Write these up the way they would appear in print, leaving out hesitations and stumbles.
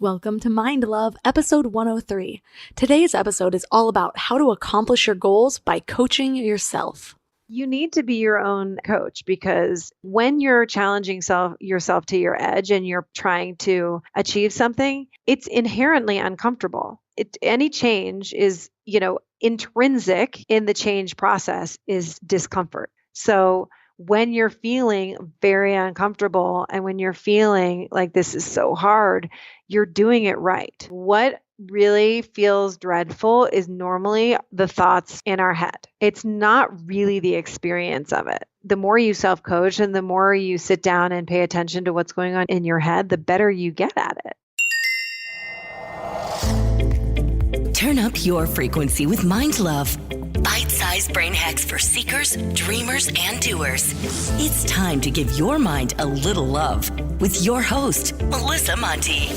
Welcome to Mind Love, episode 103. Today's episode is all about how to accomplish your goals by coaching yourself. You need to be your own coach because when you're challenging yourself to your edge and you're trying to achieve something, it's inherently uncomfortable. Any change is, intrinsic in the change process is discomfort. So when you're feeling very uncomfortable and when you're feeling like this is so hard, you're doing it right. What really feels dreadful is normally the thoughts in our head. It's not really the experience of it. The more you self-coach and the more you sit down and pay attention to what's going on in your head, the better you get at it. Turn up your frequency with Mind Love. Bite-sized brain hacks for seekers, dreamers, and doers. It's time to give your mind a little love with your host, Melissa Monti.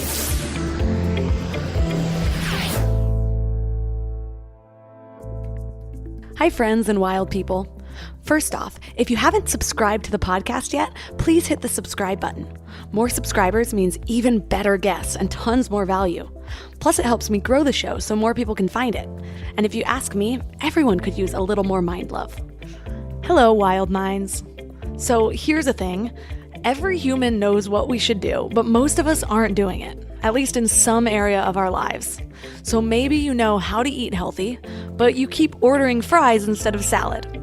Hi, friends and wild people. First off, if you haven't subscribed to the podcast yet, please hit the subscribe button. More subscribers means even better guests and tons more value. Plus, it helps me grow the show so more people can find it. And if you ask me, everyone could use a little more mind love. Hello, wild minds. So here's the thing. Every human knows what we should do, but most of us aren't doing it, at least in some area of our lives. So maybe you know how to eat healthy, but you keep ordering fries instead of salad.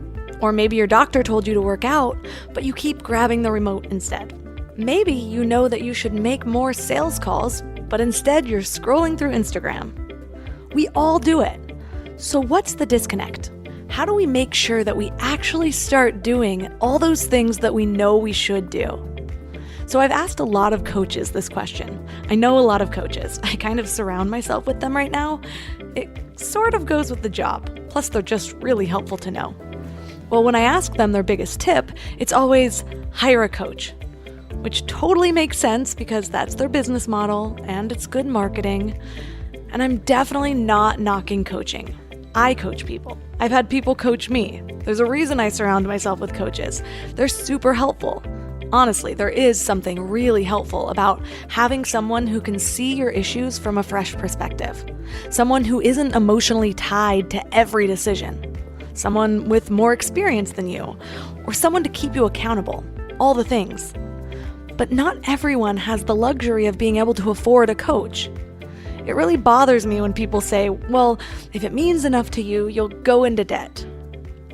Or maybe your doctor told you to work out, but you keep grabbing the remote instead. Maybe you know that you should make more sales calls, but instead you're scrolling through Instagram. We all do it. So what's the disconnect? How do we make sure that we actually start doing all those things that we know we should do? So I've asked a lot of coaches this question. I know a lot of coaches. I kind of surround myself with them right now. It sort of goes with the job. Plus, they're just really helpful to know. Well, when I ask them their biggest tip, it's always hire a coach, which totally makes sense because that's their business model and it's good marketing. And I'm definitely not knocking coaching. I coach people. I've had people coach me. There's a reason I surround myself with coaches. They're super helpful. Honestly, there is something really helpful about having someone who can see your issues from a fresh perspective. Someone who isn't emotionally tied to every decision. Someone with more experience than you, or someone to keep you accountable, all the things. But not everyone has the luxury of being able to afford a coach. It really bothers me when people say, well, if it means enough to you, you'll go into debt.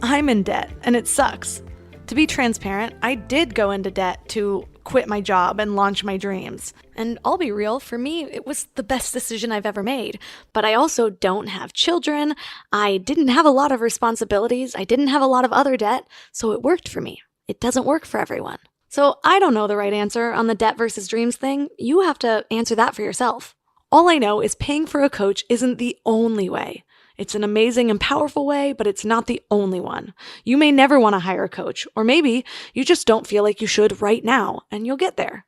I'm in debt, and it sucks. To be transparent, I did go into debt to quit my job and launch my dreams. And I'll be real, for me, it was the best decision I've ever made. But I also don't have children. I didn't have a lot of responsibilities. I didn't have a lot of other debt. So it worked for me. It doesn't work for everyone. So I don't know the right answer on the debt versus dreams thing. You have to answer that for yourself. All I know is paying for a coach isn't the only way. It's an amazing and powerful way, but it's not the only one. You may never want to hire a coach, or maybe you just don't feel like you should right now, and you'll get there.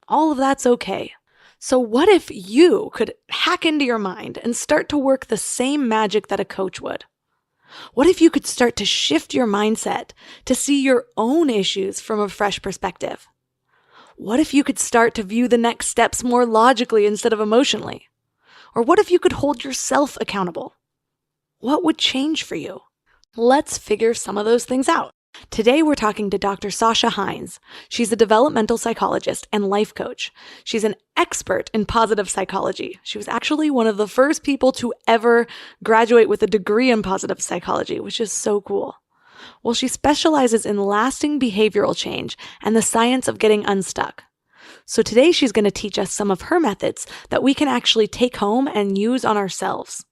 All of that's okay. So what if you could hack into your mind and start to work the same magic that a coach would? What if you could start to shift your mindset to see your own issues from a fresh perspective? What if you could start to view the next steps more logically instead of emotionally? Or what if you could hold yourself accountable? What would change for you? Let's figure some of those things out. Today, we're talking to Dr. Sasha Heinz. She's a developmental psychologist and life coach. She's an expert in positive psychology. She was actually one of the first people to ever graduate with a degree in positive psychology, which is so cool. Well, she specializes in lasting behavioral change and the science of getting unstuck. So today, she's going to teach us some of her methods that we can actually take home and use on ourselves.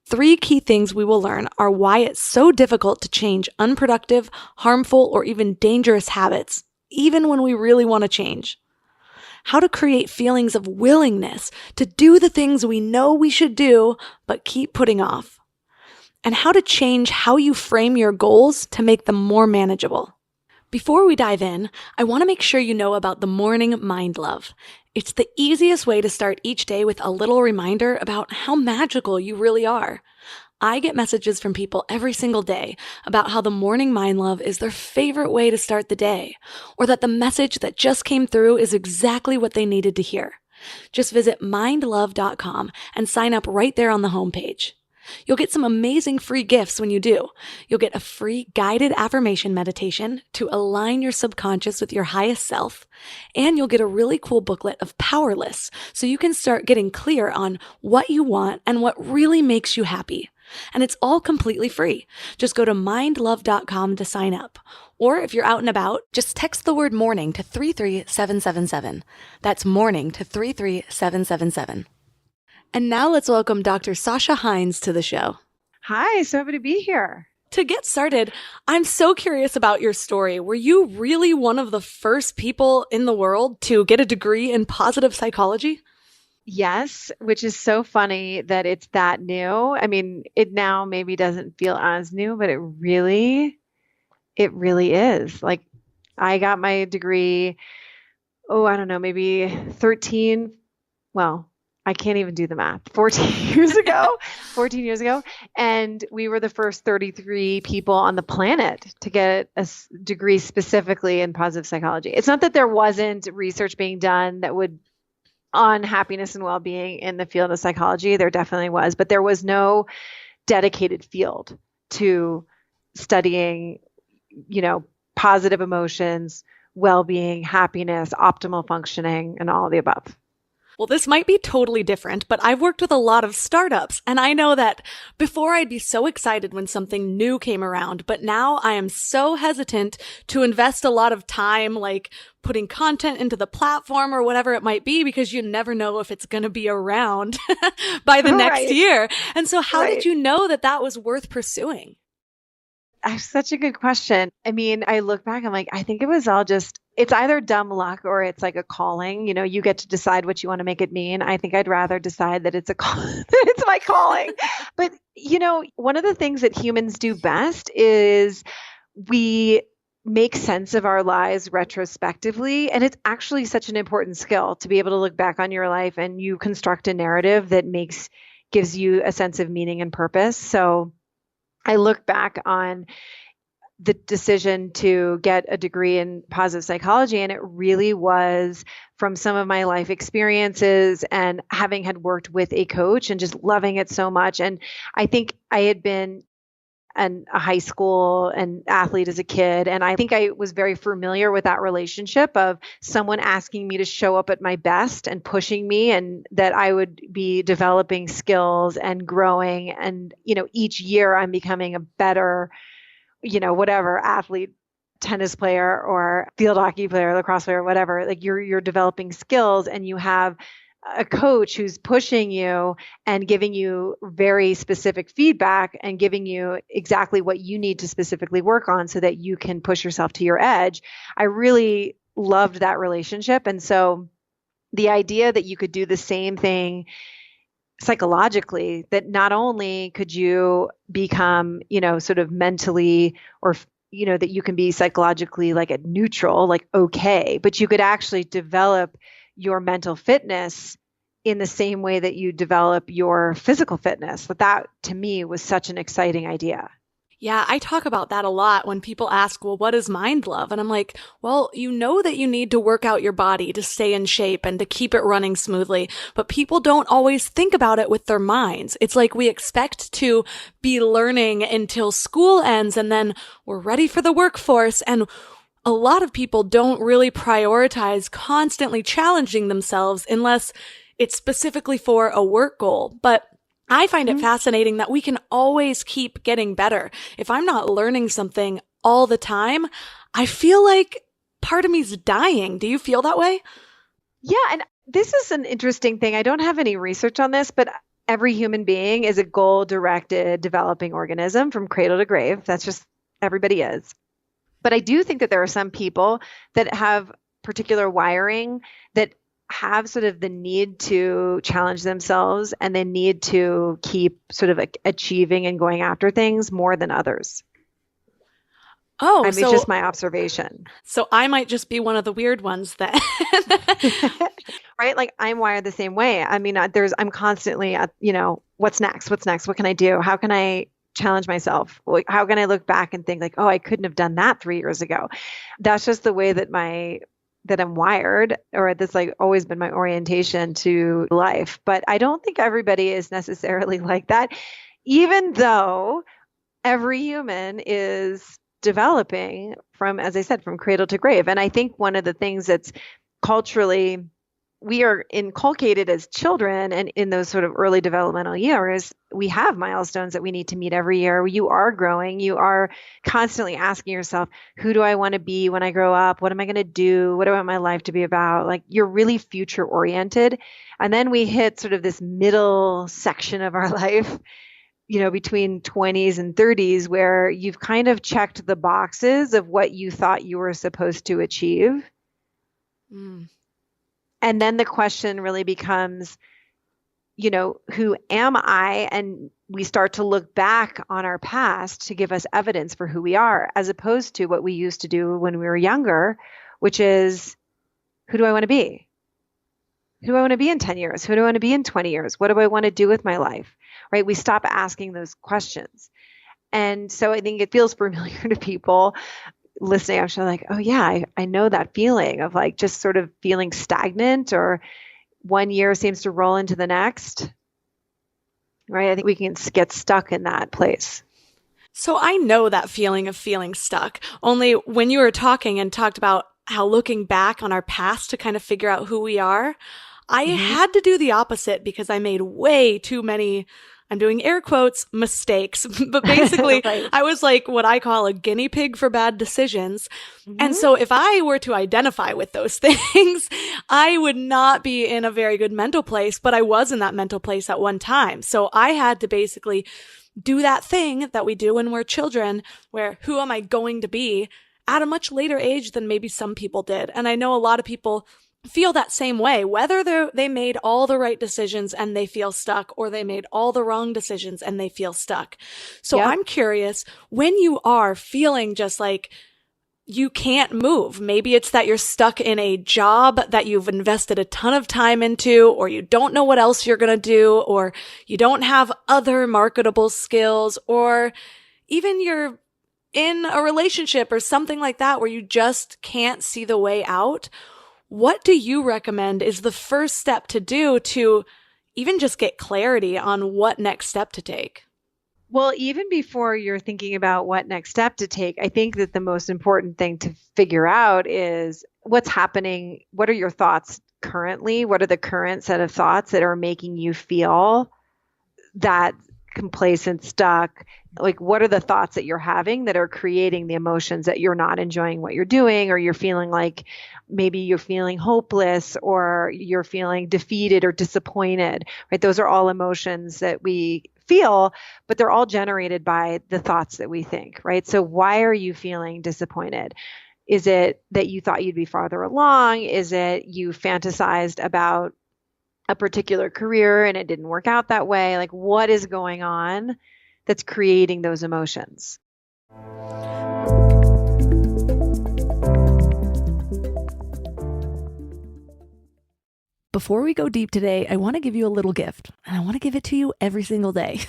3 key things we will learn are why it's so difficult to change unproductive, harmful, or even dangerous habits, even when we really want to change. How to create feelings of willingness to do the things we know we should do, but keep putting off. And how to change how you frame your goals to make them more manageable. Before we dive in, I want to make sure you know about the morning Mind Love. It's the easiest way to start each day with a little reminder about how magical you really are. I get messages from people every single day about how the morning Mind Love is their favorite way to start the day, or that the message that just came through is exactly what they needed to hear. Just visit mindlove.com and sign up right there on the homepage. You'll get some amazing free gifts when you do. You'll get a free guided affirmation meditation to align your subconscious with your highest self, and you'll get a really cool booklet of Power Lists so you can start getting clear on what you want and what really makes you happy. And it's all completely free. Just go to mindlove.com to sign up. Or if you're out and about, just text the word morning to 33777. That's morning to 33777. And now let's welcome Dr. Sasha Heinz to the show. Hi, so happy to be here. To get started, I'm so curious about your story. Were you really one of the first people in the world to get a degree in positive psychology? Yes, which is so funny that it's that new. I mean, it now maybe doesn't feel as new, but it really is. Like, I got my degree, I don't know, maybe 13, well, I can't even do the math, 14 years ago. And we were the first 33 people on the planet to get a degree specifically in positive psychology. It's not that there wasn't research being done that would on happiness and well-being in the field of psychology. There definitely was, but there was no dedicated field to studying, positive emotions, well-being, happiness, optimal functioning, and all of the above. Well, this might be totally different, but I've worked with a lot of startups, and I know that before I'd be so excited when something new came around, but now I am so hesitant to invest a lot of time, like putting content into the platform or whatever it might be, because you never know if it's going to be around by the next year. And so how did you know that that was worth pursuing? That's such a good question. I mean, I look back, I'm like, I think it was all it's either dumb luck or it's like a calling. You get to decide what you want to make it mean. I think I'd rather decide that it's it's my calling. But, one of the things that humans do best is we make sense of our lives retrospectively. And it's actually such an important skill to be able to look back on your life and you construct a narrative that gives you a sense of meaning and purpose. So I look back on the decision to get a degree in positive psychology, and it really was from some of my life experiences and having had worked with a coach and just loving it so much. And I think I had been a high school and athlete as a kid. And I think I was very familiar with that relationship of someone asking me to show up at my best and pushing me, and that I would be developing skills and growing. And, each year I'm becoming a better, whatever athlete, tennis player or field hockey player, lacrosse player, whatever. Like you're developing skills, and you have a coach who's pushing you and giving you very specific feedback and giving you exactly what you need to specifically work on so that you can push yourself to your edge. I really loved that relationship. And so the idea that you could do the same thing psychologically, that not only could you become, sort of mentally or that you can be psychologically like at neutral, like okay, but you could actually develop your mental fitness in the same way that you develop your physical fitness. But that to me was such an exciting idea. Yeah, I talk about that a lot when people ask, well, what is mind love? And I'm like, well, you know that you need to work out your body to stay in shape and to keep it running smoothly, but people don't always think about it with their minds. It's like we expect to be learning until school ends and then we're ready for the workforce. And a lot of people don't really prioritize constantly challenging themselves unless it's specifically for a work goal. But I find it fascinating that we can always keep getting better. If I'm not learning something all the time, I feel like part of me's dying. Do you feel that way? Yeah. And this is an interesting thing. I don't have any research on this, but every human being is a goal-directed developing organism from cradle to grave. That's just everybody is. But I do think that there are some people that have particular wiring that have sort of the need to challenge themselves and the need to keep sort of achieving and going after things more than others. Oh, it's just my observation. So I might just be one of the weird ones then. Right? Like I'm wired the same way. I mean, I'm constantly at, what's next? What's next? What can I do? How can I challenge myself? How can I look back and think like, oh, I couldn't have done that 3 years ago? That's just the way that my that I'm wired, or that's like always been my orientation to life. But I don't think everybody is necessarily like that, even though every human is developing from, as I said, from cradle to grave. And I think one of the things that's culturally we are inculcated as children and in those sort of early developmental years, we have milestones that we need to meet every year. You are growing. You are constantly asking yourself, who do I want to be when I grow up? What am I going to do? What do I want my life to be about? Like you're really future oriented. And then we hit sort of this middle section of our life, between 20s and 30s, where you've kind of checked the boxes of what you thought you were supposed to achieve. Mm. And then the question really becomes, who am I? And we start to look back on our past to give us evidence for who we are, as opposed to what we used to do when we were younger, which is, who do I want to be? Who do I want to be in 10 years? Who do I want to be in 20 years? What do I want to do with my life? Right? We stop asking those questions. And so I think it feels familiar to people listening. I'm sure like, oh yeah, I know that feeling of like just sort of feeling stagnant, or one year seems to roll into the next, right? I think we can get stuck in that place. So I know that feeling of feeling stuck. Only when you were talking and talked about how looking back on our past to kind of figure out who we are, I had to do the opposite because I made way too many, I'm doing air quotes, mistakes. But basically, right. I was like what I call a guinea pig for bad decisions. And so if I were to identify with those things, I would not be in a very good mental place, but I was in that mental place at one time. So I had to basically do that thing that we do when we're children, where who am I going to be at a much later age than maybe some people did. And I know a lot of people feel that same way, whether they made all the right decisions and they feel stuck, or they made all the wrong decisions and they feel stuck. So I'm curious, when you are feeling just like you can't move, maybe it's that you're stuck in a job that you've invested a ton of time into, or you don't know what else you're going to do, or you don't have other marketable skills, or even you're in a relationship or something like that where you just can't see the way out. What do you recommend is the first step to do to even just get clarity on what next step to take? Well, even before you're thinking about what next step to take, I think that the most important thing to figure out is what's happening. What are your thoughts currently? What are the current set of thoughts that are making you feel that complacent, stuck? Like, what are the thoughts that you're having that are creating the emotions that you're not enjoying what you're doing, or you're feeling like maybe you're feeling hopeless, or you're feeling defeated or disappointed, right? Those are all emotions that we feel, but they're all generated by the thoughts that we think, right? So why are you feeling disappointed? Is it that you thought you'd be farther along? Is it you fantasized about a particular career and it didn't work out that way? Like, what is going on that's creating those emotions? Before we go deep today, I want to give you a little gift, and I want to give it to you every single day.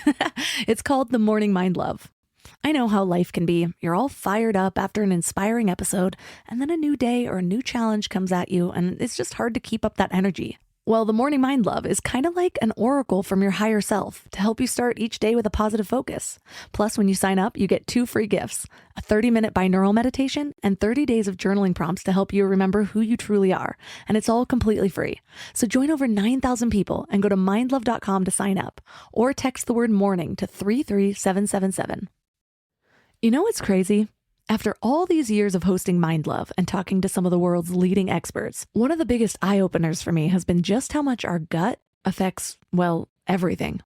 It's called the Morning Mind Love. I know how life can be. You're all fired up after an inspiring episode, and then a new day or a new challenge comes at you, and it's just hard to keep up that energy. Well, the Morning Mind Love is kind of like an oracle from your higher self to help you start each day with a positive focus. Plus, when you sign up, you get 2 free gifts, a 30-minute binaural meditation and 30 days of journaling prompts to help you remember who you truly are. And it's all completely free. So join over 9,000 people and go to mindlove.com to sign up, or text the word morning to 33777. You know what's crazy? After all these years of hosting Mind Love and talking to some of the world's leading experts, one of the biggest eye-openers for me has been just how much our gut affects, well, everything.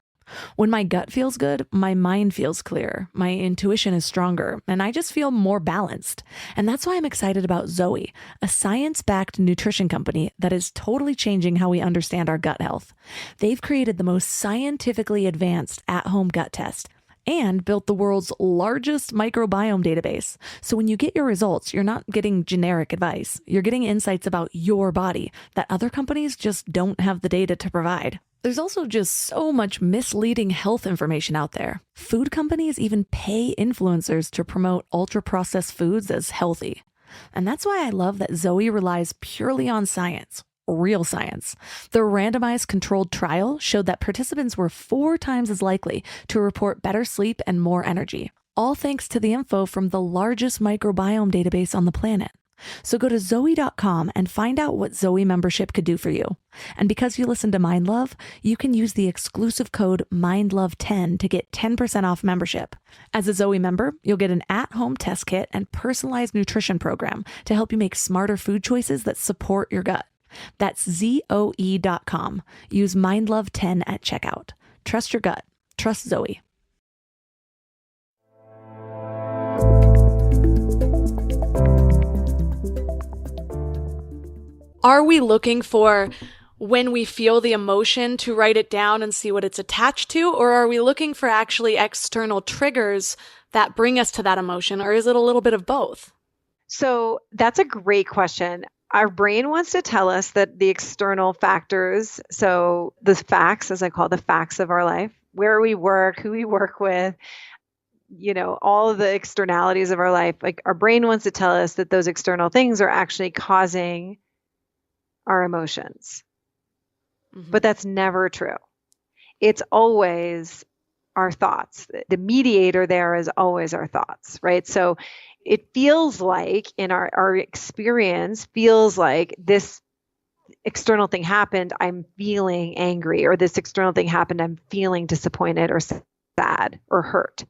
When my gut feels good, my mind feels clearer, my intuition is stronger, and I just feel more balanced. And that's why I'm excited about Zoe, a science-backed nutrition company that is totally changing how we understand our gut health. They've created the most scientifically advanced at-home gut test and built the world's largest microbiome database. So when you get your results, you're not getting generic advice. You're getting insights about your body that other companies just don't have the data to provide. There's also just so much misleading health information out there. Food companies even pay influencers to promote ultra-processed foods as healthy. And that's why I love that Zoe relies purely on science, real science. The randomized controlled trial showed that participants were 4 times as likely to report better sleep and more energy, all thanks to the info from the largest microbiome database on the planet. So go to Zoe.com and find out what Zoe membership could do for you. And because you listen to Mind Love, you can use the exclusive code MINDLOVE10 to get 10% off membership. As a Zoe member, you'll get an at-home test kit and personalized nutrition program to help you make smarter food choices that support your gut. That's Zoe.com. Use MindLove10 at checkout. Trust your gut. Trust Zoe. Are we looking for, when we feel the emotion, to write it down and see what it's attached to? Or are we looking for actually external triggers that bring us to that emotion? Or is it a little bit of both? So that's a great question. Our brain wants to tell us that the external factors, so the facts, as I call the facts of our life, where we work, who we work with, all of the externalities of our life, like our brain wants to tell us that those external things are actually causing our emotions. Mm-hmm. But that's never true. It's always our thoughts. The mediator there is always our thoughts, right? So it feels like, in our experience, feels like this external thing happened, I'm feeling angry, or this external thing happened, I'm feeling disappointed or sad or hurt.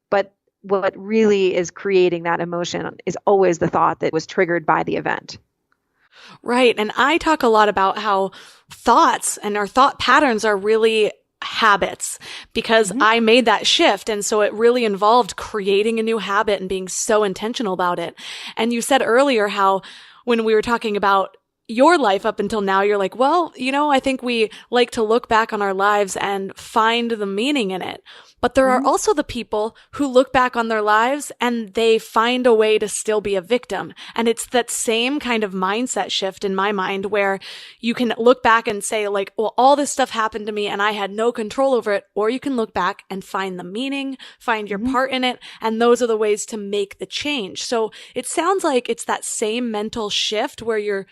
But what really is creating that emotion is always the thought that was triggered by the event. Right. And I talk a lot about how thoughts and our thought patterns are really habits, because I made that shift. And so it really involved creating a new habit and being so intentional about it. And you said earlier how, when we were talking about your life up until now, you're like, well, I think we like to look back on our lives and find the meaning in it. But there are also the people who look back on their lives and they find a way to still be a victim. And it's that same kind of mindset shift in my mind, where you can look back and say, like, well, all this stuff happened to me and I had no control over it. Or you can look back and find the meaning, find your part in it. And those are the ways to make the change. So it sounds like it's that same mental shift where you're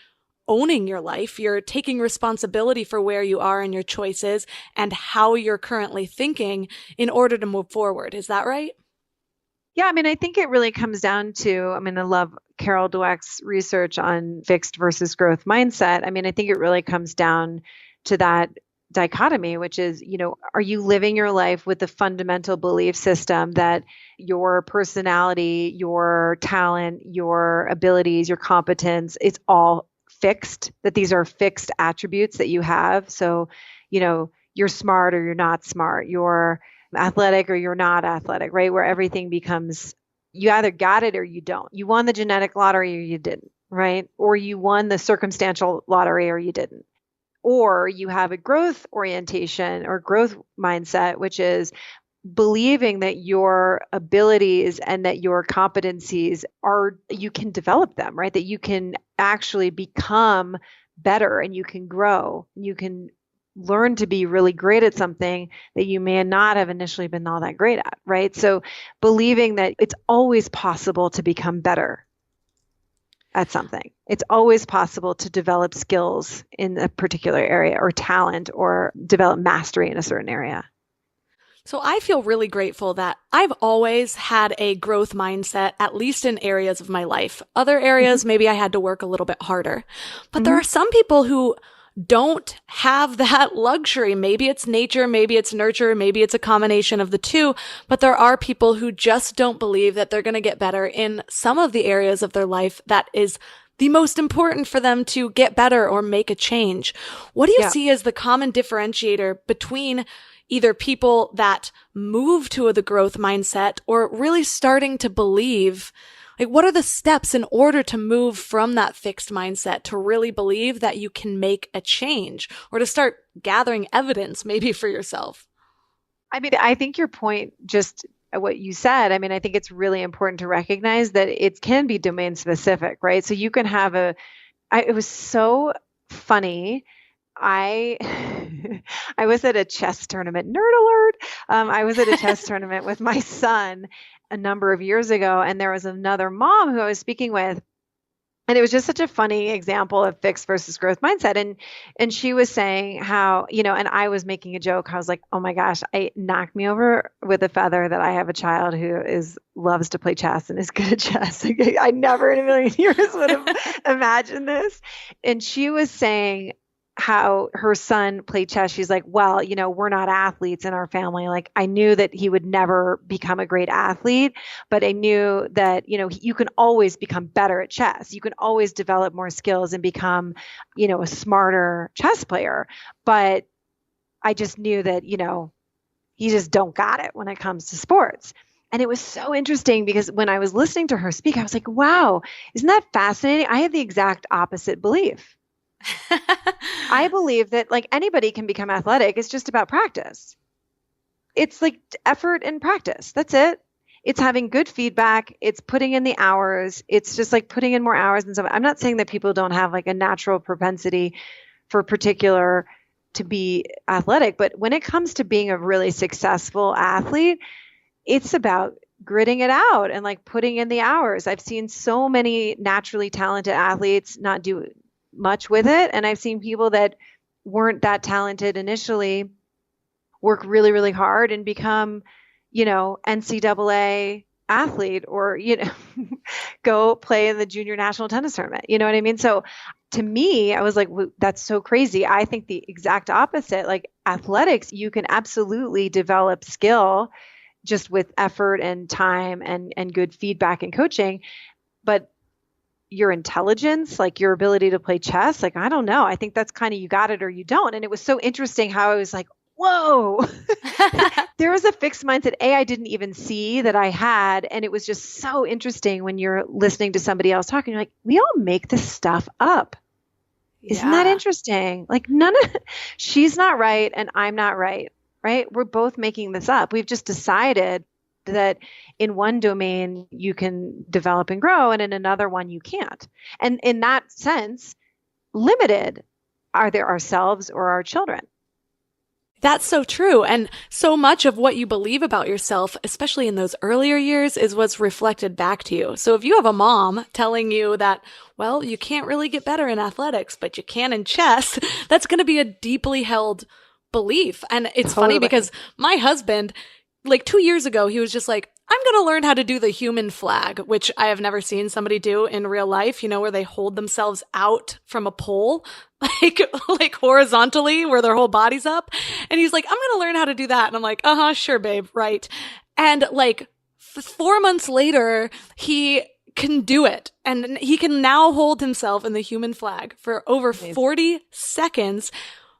owning your life. You're taking responsibility for where you are and your choices and how you're currently thinking in order to move forward. Is that right? Yeah, I think it really comes down to, I love Carol Dweck's research on fixed versus growth mindset. I think it really comes down to that dichotomy, which is, are you living your life with the fundamental belief system that your personality, your talent, your abilities, your competence, it's all fixed, that these are fixed attributes that you have. So, you're smart or you're not smart, you're athletic or you're not athletic, right? Where everything becomes, you either got it or you don't. You won the genetic lottery or you didn't, right? Or you won the circumstantial lottery or you didn't. Or you have a growth orientation or growth mindset, which is believing that your abilities and that your competencies you can develop them, right? That you can actually become better and you can grow. You can learn to be really great at something that you may not have initially been all that great at, right? So believing that it's always possible to become better at something. It's always possible to develop skills in a particular area or talent or develop mastery in a certain area. So I feel really grateful that I've always had a growth mindset, at least in areas of my life. Other areas, maybe I had to work a little bit harder. But there are some people who don't have that luxury. Maybe it's nature, maybe it's nurture, maybe it's a combination of the two. But there are people who just don't believe that they're going to get better in some of the areas of their life that is the most important for them to get better or make a change. What do you see as the common differentiator between either people that move to the growth mindset or really starting to believe? Like, what are the steps in order to move from that fixed mindset to really believe that you can make a change, or to start gathering evidence maybe for yourself? I think your point, just what you said, I think it's really important to recognize that it can be domain specific, right? So you can have it was so funny. I was at a chess tournament, nerd alert. I was at a chess tournament with my son a number of years ago, and there was another mom who I was speaking with, And it was just such a funny example of fixed versus growth mindset. And she was saying how, and I was making a joke. I was like, oh my gosh, I knocked me over with a feather that I have a child who loves to play chess and is good at chess. Like, I never in a million years would have imagined this. And she was saying how her son played chess. She's like, well, we're not athletes in our family. Like, I knew that he would never become a great athlete, but I knew that, you can always become better at chess. You can always develop more skills and become, a smarter chess player. But I just knew that, you just don't got it when it comes to sports. And it was so interesting because when I was listening to her speak, I was like, wow, isn't that fascinating? I have the exact opposite belief. I believe that like anybody can become athletic. It's just about practice. It's like effort and practice. That's it. It's having good feedback. It's putting in the hours. It's just like putting in more hours and stuff. I'm not saying that people don't have like a natural propensity for particular to be athletic, but when it comes to being a really successful athlete, it's about gritting it out and like putting in the hours. I've seen so many naturally talented athletes not do much with it. And I've seen people that weren't that talented initially work really, really hard and become, NCAA athlete or, go play in the junior national tennis tournament. You know what I mean? So to me, I was like, that's so crazy. I think the exact opposite, like athletics, you can absolutely develop skill just with effort and time and good feedback and coaching. But your intelligence, like your ability to play chess, like, I don't know. I think that's kind of you got it or you don't. And it was so interesting how I was like, whoa, there was a fixed mindset I didn't even see that I had. And it was just so interesting when you're listening to somebody else talking, you're like, we all make this stuff up. Isn't that interesting? Like she's not right and I'm not right, right? We're both making this up. We've just decided that in one domain you can develop and grow and in another one you can't. And in that sense, limited are there ourselves or our children. That's so true. And so much of what you believe about yourself, especially in those earlier years, is what's reflected back to you. So if you have a mom telling you that, well, you can't really get better in athletics, but you can in chess, that's going to be a deeply held belief. And it's funny because my husband, like 2 years ago, he was just like, I'm going to learn how to do the human flag, which I have never seen somebody do in real life, where they hold themselves out from a pole, like horizontally where their whole body's up. And he's like, I'm going to learn how to do that. And I'm like, sure, babe. Right. And like 4 months later, he can do it. And he can now hold himself in the human flag for over 40 seconds.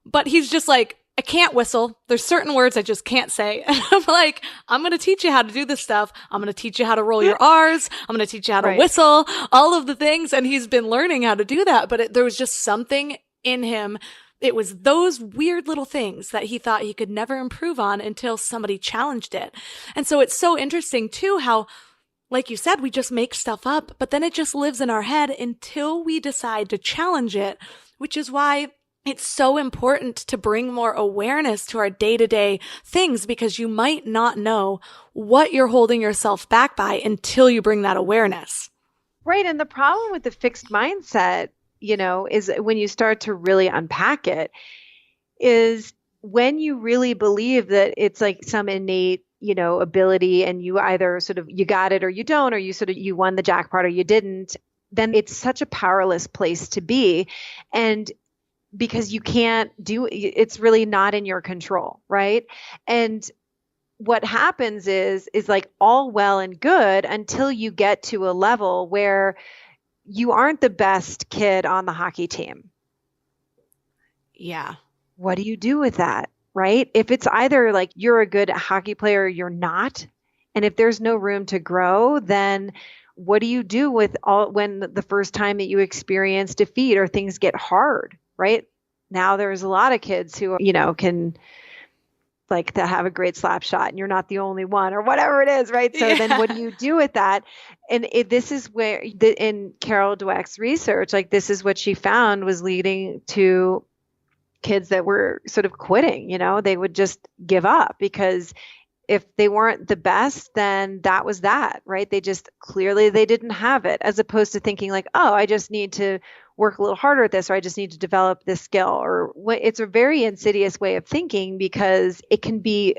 But he's just like, I can't whistle. There's certain words I just can't say. And I'm like, I'm going to teach you how to do this stuff. I'm going to teach you how to roll your R's. I'm going to teach you how to whistle, all of the things. And he's been learning how to do that. But there was just something in him. It was those weird little things that he thought he could never improve on until somebody challenged it. And so it's so interesting too, how, like you said, we just make stuff up, but then it just lives in our head until we decide to challenge it, which is why it's so important to bring more awareness to our day-to-day things, because you might not know what you're holding yourself back by until you bring that awareness. Right. And the problem with the fixed mindset, is when you start to really unpack it, is when you really believe that it's like some innate, ability and you either sort of, you got it or you don't, or you won the jackpot or you didn't, then it's such a powerless place to be. And because you can't it's really not in your control, right? And what happens is like all well and good until you get to a level where you aren't the best kid on the hockey team. Yeah. What do you do with that, right? If it's either like you're a good hockey player or you're not, and if there's no room to grow, then what do you do with when the first time that you experience defeat or things get hard? Right now, there's a lot of kids who, can like to have a great slap shot and you're not the only one or whatever it is. Right. So then what do you do with that? And this is where in Carol Dweck's research, like this is what she found was leading to kids that were sort of quitting, they would just give up because if they weren't the best, then that was that, right? They didn't have it, as opposed to thinking like, oh, I just need to work a little harder at this, or I just need to develop this skill. Or it's a very insidious way of thinking, because it can be,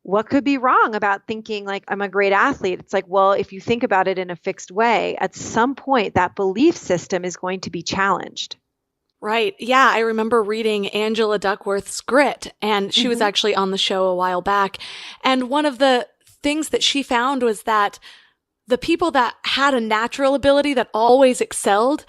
what could be wrong about thinking like I'm a great athlete? It's like, well, if you think about it in a fixed way, at some point that belief system is going to be challenged. Right. Yeah. I remember reading Angela Duckworth's Grit, and she was actually on the show a while back. And one of the things that she found was that the people that had a natural ability that always excelled,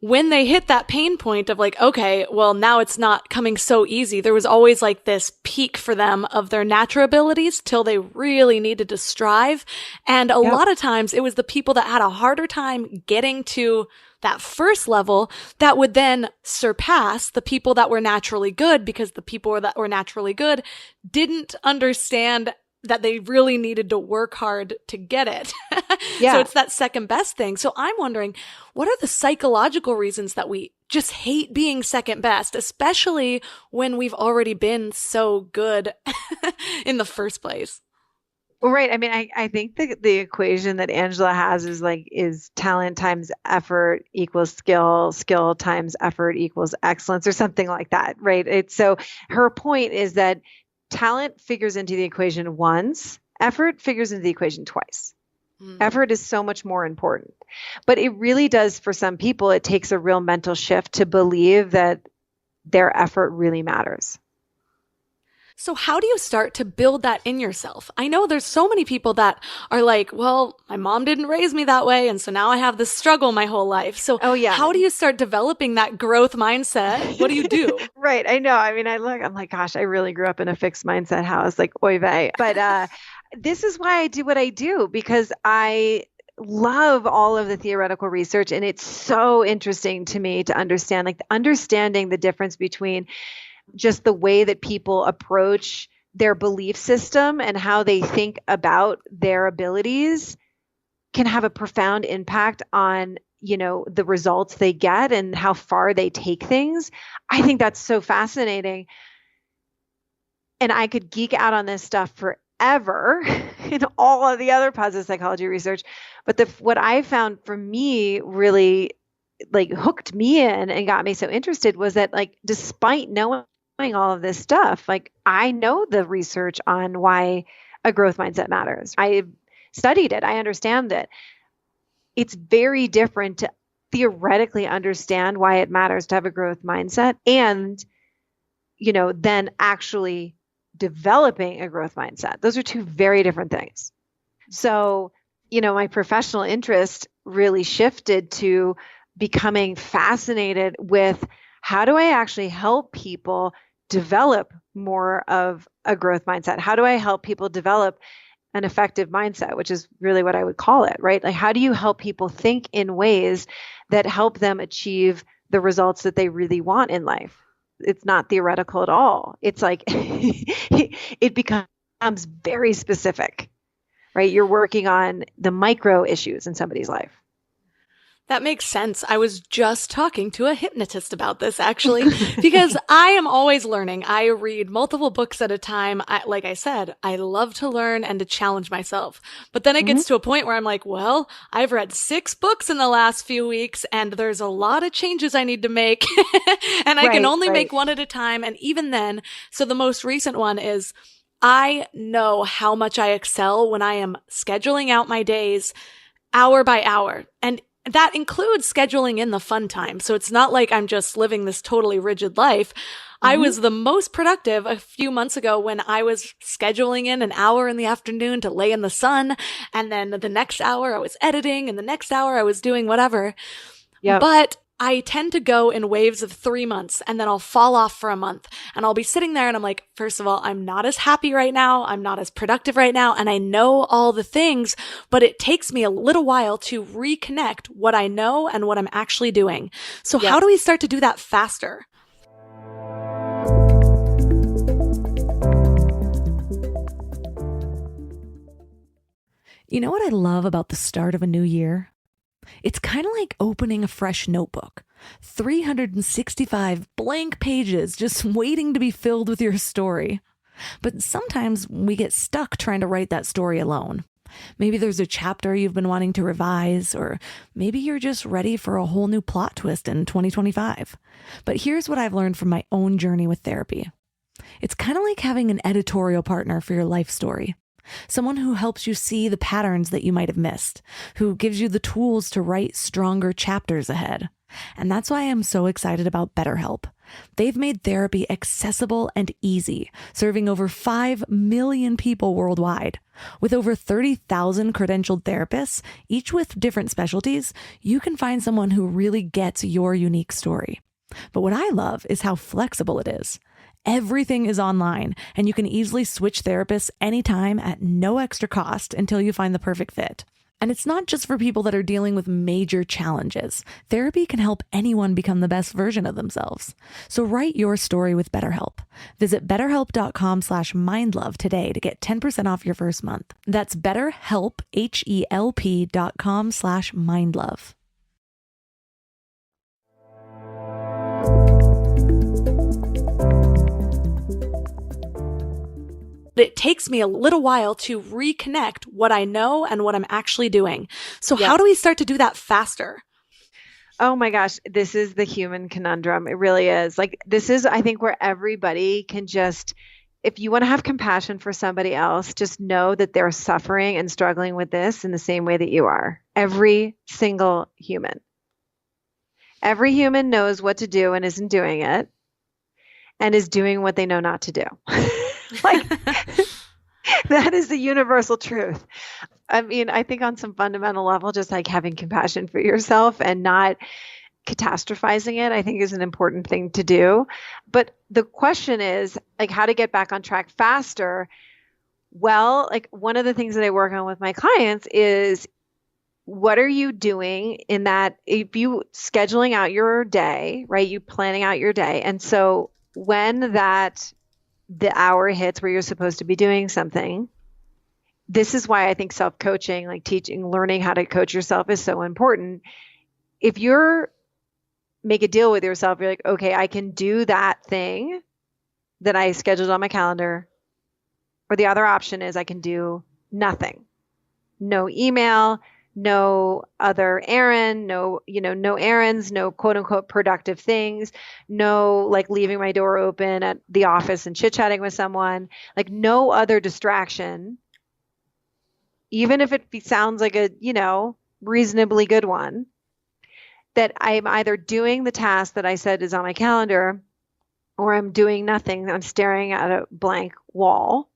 when they hit that pain point of like, okay, well, now it's not coming so easy, there was always like this peak for them of their natural abilities till they really needed to strive. And a lot of times it was the people that had a harder time getting to that first level that would then surpass the people that were naturally good, because the people that were naturally good didn't understand that they really needed to work hard to get it. So it's that second best thing. So I'm wondering, what are the psychological reasons that we just hate being second best, especially when we've already been so good in the first place? Well, right. I mean, I think the equation that Angela has is talent times effort equals skill, skill times effort equals excellence, or something like that, right? So her point is that talent figures into the equation once, effort figures into the equation twice. Effort is so much more important. But it really does, for some people, it takes a real mental shift to believe that their effort really matters. So how do you start to build that in yourself? I know there's so many people that are like, well, my mom didn't raise me that way, and so now I have this struggle my whole life. So how do you start developing that growth mindset? What do you do? Right. I know. I mean, I'm like, gosh, I really grew up in a fixed mindset house, like, oy vey. But this is why I do what I do, because I love all of the theoretical research. And it's so interesting to me to understand, like, understanding the difference between just the way that people approach their belief system and how they think about their abilities can have a profound impact on, the results they get and how far they take things. I think that's so fascinating. And I could geek out on this stuff forever in all of the other positive psychology research. But what I found for me really like hooked me in and got me so interested was that, like, despite knowing all of this stuff, like, I know the research on why a growth mindset matters. I studied it. I understand it. It's very different to theoretically understand why it matters to have a growth mindset and, then actually developing a growth mindset. Those are two very different things. So, my professional interest really shifted to becoming fascinated with how do I actually help people develop more of a growth mindset? How do I help people develop an effective mindset, which is really what I would call it, right? Like, how do you help people think in ways that help them achieve the results that they really want in life? It's not theoretical at all. It's like it becomes very specific, right? You're working on the micro issues in somebody's life. That makes sense. I was just talking to a hypnotist about this, actually, because I am always learning. I read multiple books at a time. Like I said, I love to learn and to challenge myself. But then it gets to a point where I'm like, well, I've read 6 books in the last few weeks, and there's a lot of changes I need to make. And I can only make one at a time. And even then, so the most recent one is, I know how much I excel when I am scheduling out my days hour by hour. And that includes scheduling in the fun time. So it's not like I'm just living this totally rigid life. I was the most productive a few months ago when I was scheduling in an hour in the afternoon to lay in the sun. And then the next hour I was editing, and the next hour I was doing whatever. But I tend to go in waves of 3 months, and then I'll fall off for a month, and I'll be sitting there and I'm like, first of all, I'm not as happy right now. I'm not as productive right now. And I know all the things, but it takes me a little while to reconnect what I know and what I'm actually doing. So how do we start to do that faster? You know what I love about the start of a new year? It's kind of like opening a fresh notebook. 365 blank pages just waiting to be filled with your story. But sometimes we get stuck trying to write that story alone. Maybe there's a chapter you've been wanting to revise, or maybe you're just ready for a whole new plot twist in 2025. But here's what I've learned from my own journey with therapy. It's kind of like having an editorial partner for your life story. Someone who helps you see the patterns that you might have missed, who gives you the tools to write stronger chapters ahead. And that's why I'm so excited about BetterHelp. They've made therapy accessible and easy, serving over 5 million people worldwide. With over 30,000 credentialed therapists, each with different specialties, you can find someone who really gets your unique story. But what I love is how flexible it is. Everything is online, and you can easily switch therapists anytime at no extra cost until you find the perfect fit. And it's not just for people that are dealing with major challenges. Therapy can help anyone become the best version of themselves. So write your story with BetterHelp. Visit betterhelp.com/mindlove today to get 10% off your first month. That's BetterHelp, HELP.com/mindlove. It takes me a little while to reconnect what I know and what I'm actually doing. So how do we start to do that faster? Oh my gosh, this is the human conundrum. It really is. Like, this is, I think, where everybody can just, if you want to have compassion for somebody else, just know that they're suffering and struggling with this in the same way that you are. Every single human. Every human knows what to do and isn't doing it, and is doing what they know not to do. Like, that is the universal truth. I mean, I think on some fundamental level, just like having compassion for yourself and not catastrophizing it, I think is an important thing to do. But the question is, like, how to get back on track faster. Well, like, one of the things that I work on with my clients is, what are you doing in that, if you scheduling out your day, right? You planning out your day. And so when the hour hits where you're supposed to be doing something, this is why I think self-coaching, like teaching, learning how to coach yourself, is so important. If you're make a deal with yourself, you're like, okay, I can do that thing that I scheduled on my calendar. Or the other option is I can do nothing. No email, no other errand, no errands, no quote unquote productive things, no like leaving my door open at the office and chit-chatting with someone, like no other distraction, even if it sounds like a, reasonably good one, that I'm either doing the task that I said is on my calendar, or I'm doing nothing. I'm staring at a blank wall,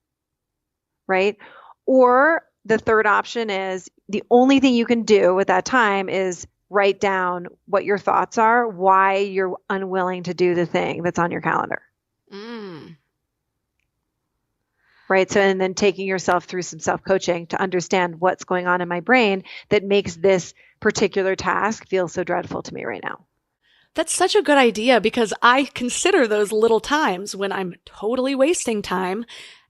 right? Or the third option is, the only thing you can do with that time is write down what your thoughts are, why you're unwilling to do the thing that's on your calendar. Right? So, and then taking yourself through some self-coaching to understand what's going on in my brain that makes this particular task feel so dreadful to me right now. That's such a good idea, because I consider those little times when I'm totally wasting time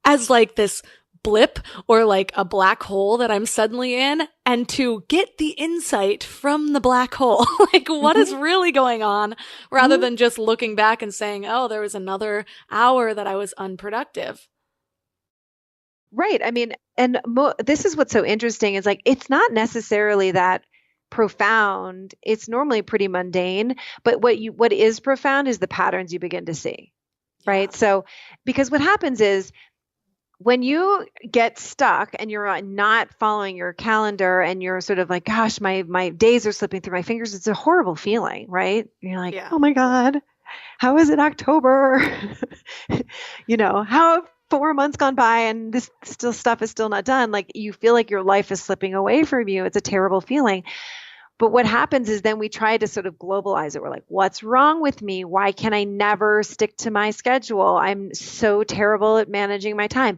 as like this blip or like a black hole that I'm suddenly in, and to get the insight from the black hole, like what is really going on, rather than just looking back and saying, oh, there was another hour that I was unproductive. Right. I mean, and this is what's so interesting is, like, it's not necessarily that profound. It's normally pretty mundane, but what is profound is the patterns you begin to see. Right. Yeah. So, because what happens is, when you get stuck and you're not following your calendar and you're sort of like, gosh, my days are slipping through my fingers, it's a horrible feeling, right? You're like, oh my God, how is it October? How have 4 months gone by and this stuff is still not done? Like, you feel like your life is slipping away from you. It's a terrible feeling. But what happens is then we try to sort of globalize it. We're like, what's wrong with me? Why can I never stick to my schedule? I'm so terrible at managing my time.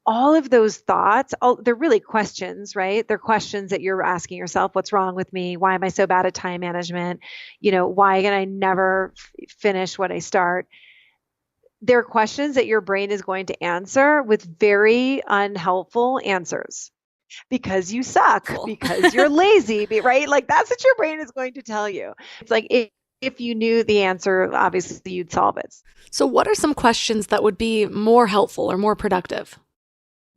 All of those thoughts, they're really questions, right? They're questions that you're asking yourself. What's wrong with me? Why am I so bad at time management? Why can I never finish what I start? They're questions that your brain is going to answer with very unhelpful answers. Because you suck, because you're lazy, right? Like, that's what your brain is going to tell you. It's like, if you knew the answer, obviously you'd solve it. So what are some questions that would be more helpful or more productive?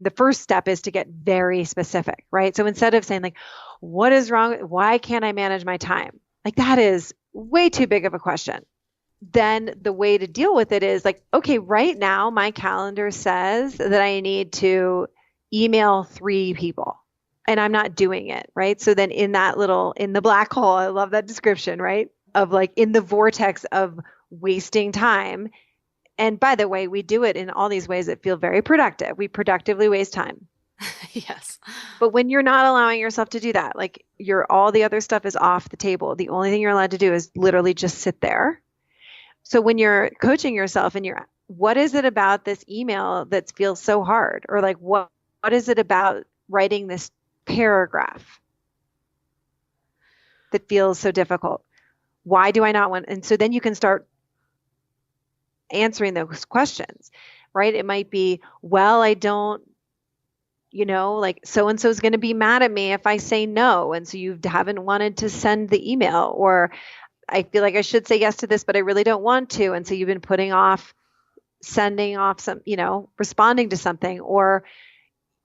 The first step is to get very specific, right? So instead of saying like, what is wrong? Why can't I manage my time? Like that is way too big of a question. Then the way to deal with it is like, okay, right now my calendar says that I need to email 3 people and I'm not doing it, right? So then in the black hole, I love that description, right? Of like in the vortex of wasting time. And by the way, we do it in all these ways that feel very productive. We productively waste time. Yes. But when you're not allowing yourself to do that, like all the other stuff is off the table. The only thing you're allowed to do is literally just sit there. So when you're coaching yourself and what is it about this email that feels so hard? Or like, what is it about writing this paragraph that feels so difficult? Why do I not want? And so then you can start answering those questions, right? It might be, well, I don't, like so-and-so is going to be mad at me if I say no. And so you haven't wanted to send the email, or I feel like I should say yes to this, but I really don't want to. And so you've been putting off sending off some, responding to something, or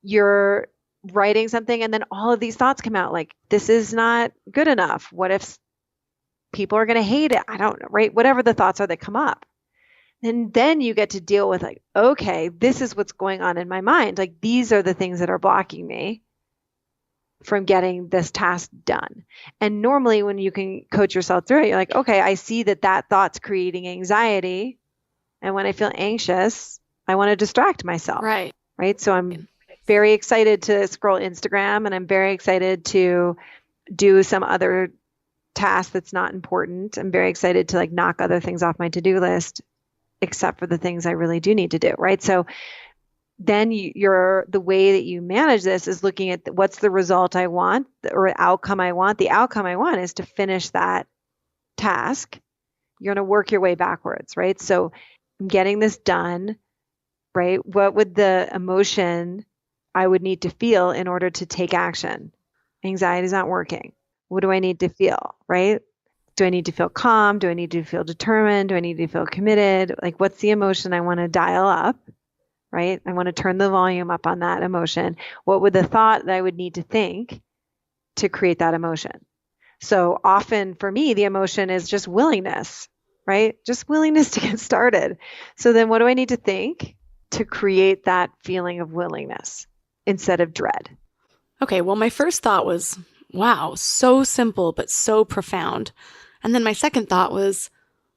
you're writing something and then all of these thoughts come out like, this is not good enough. What if people are going to hate it? I don't know, right? Whatever the thoughts are that come up. And then you get to deal with like, okay, this is what's going on in my mind. Like these are the things that are blocking me from getting this task done. And normally when you can coach yourself through it, you're like, okay, I see that thought's creating anxiety. And when I feel anxious, I want to distract myself. Right. Right. So I'm very excited to scroll Instagram, and I'm very excited to do some other task that's not important. I'm very excited to like knock other things off my to-do list, except for the things I really do need to do. Right. So then the way that you manage this is looking at what's the result I want or outcome I want. The outcome I want is to finish that task. You're going to work your way backwards, right? So I'm getting this done, right? What would the emotion I would need to feel in order to take action? Anxiety is not working. What do I need to feel, right? Do I need to feel calm? Do I need to feel determined? Do I need to feel committed? Like, what's the emotion I want to dial up, right? I want to turn the volume up on that emotion. What would the thought that I would need to think to create that emotion? So often for me, the emotion is just willingness, right? Just willingness to get started. So then what do I need to think to create that feeling of willingness instead of dread? Okay, well, my first thought was, wow, so simple, but so profound. And then my second thought was,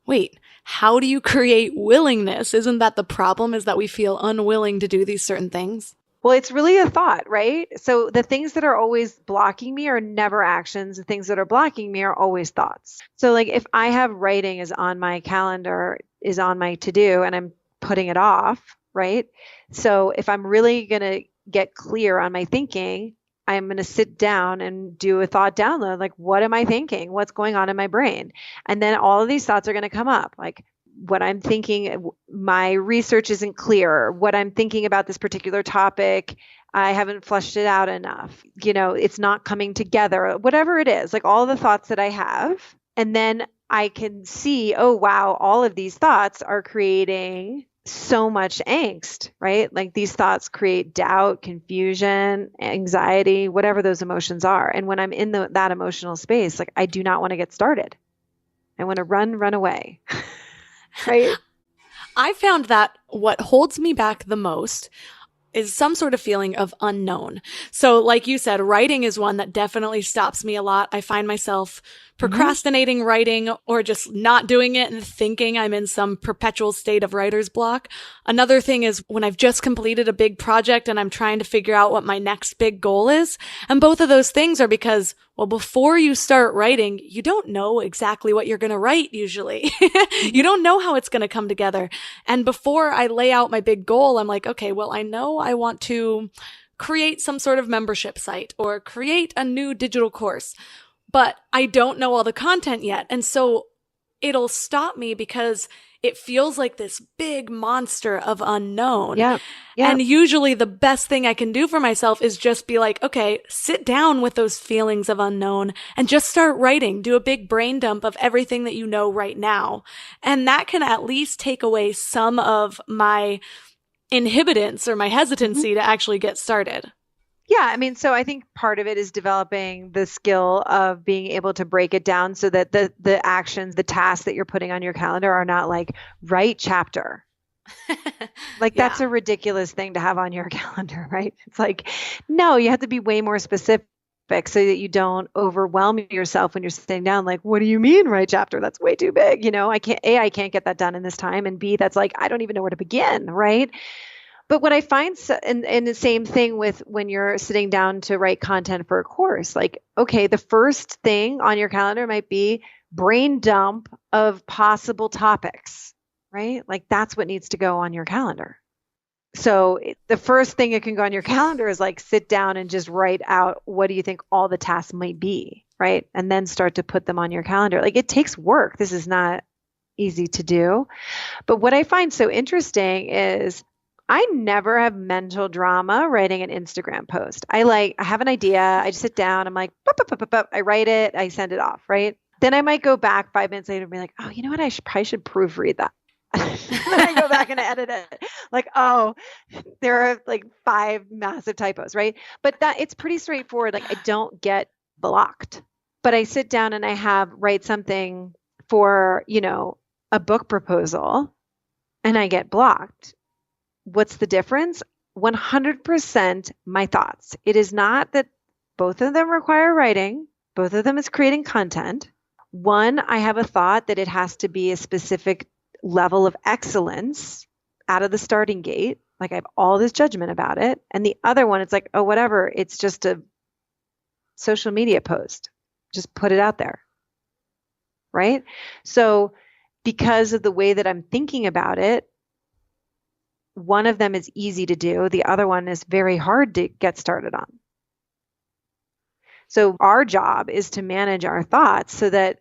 wait, how do you create willingness? Isn't that the problem, is that we feel unwilling to do these certain things? Well, it's really a thought, right? So the things that are always blocking me are never actions. The things that are blocking me are always thoughts. So like if I have writing is on my calendar, is on my to-do, and I'm putting it off, right? So if I'm really going to get clear on my thinking, I'm going to sit down and do a thought download. Like, what am I thinking? What's going on in my brain? And then all of these thoughts are going to come up. Like, what I'm thinking, my research isn't clear. What I'm thinking about this particular topic, I haven't fleshed it out enough. It's not coming together, whatever it is, like all the thoughts that I have. And then I can see, oh, wow, all of these thoughts are creating so much angst, right? Like these thoughts create doubt, confusion, anxiety, whatever those emotions are. And when I'm in that emotional space, like I do not want to get started. I want to run away. Right? I found that what holds me back the most is some sort of feeling of unknown. So like you said, writing is one that definitely stops me a lot. I find myself procrastinating writing or just not doing it and thinking I'm in some perpetual state of writer's block. Another thing is when I've just completed a big project and I'm trying to figure out what my next big goal is. And both of those things are because, well, before you start writing, you don't know exactly what you're going to write usually. You don't know how it's going to come together. And before I lay out my big goal, I'm like, okay, well, I know I want to create some sort of membership site or create a new digital course, but I don't know all the content yet. And so it'll stop me because it feels like this big monster of unknown. Yeah. And usually the best thing I can do for myself is just be like, okay, sit down with those feelings of unknown and just start writing. Do a big brain dump of everything that you know right now. And that can at least take away some of my inhibitants or my hesitancy to actually get started. Yeah, I mean, so I think part of it is developing the skill of being able to break it down so that the actions, the tasks that you're putting on your calendar are not like write chapter. Like that's a ridiculous thing to have on your calendar, right? It's like, no, you have to be way more specific so that you don't overwhelm yourself when you're sitting down. Like, what do you mean write chapter? That's way too big. I can't get that done in this time. And B, that's like, I don't even know where to begin, right? But what I find, and the same thing with when you're sitting down to write content for a course, like, okay, the first thing on your calendar might be brain dump of possible topics, right? Like that's what needs to go on your calendar. So the first thing that can go on your calendar is like sit down and just write out what do you think all the tasks might be, right? And then start to put them on your calendar. Like it takes work. This is not easy to do. But what I find so interesting is I never have mental drama writing an Instagram post. I have an idea. I just sit down. I'm like, bup, bup, bup, bup, bup. I write it. I send it off, right? Then I might go back 5 minutes later and be like, oh, you know what? I probably should proofread that. Then I go back and edit it. Like, oh, there are like 5 massive typos, right? But it's pretty straightforward. Like I don't get blocked. But I sit down and I write something for, a book proposal and I get blocked. What's the difference? 100% my thoughts. It is not that both of them require writing. Both of them is creating content. One, I have a thought that it has to be a specific level of excellence out of the starting gate. Like I have all this judgment about it. And the other one, it's like, oh, whatever. It's just a social media post. Just put it out there. Right? So because of the way that I'm thinking about it, one of them is easy to do. The other one is very hard to get started on. So our job is to manage our thoughts so that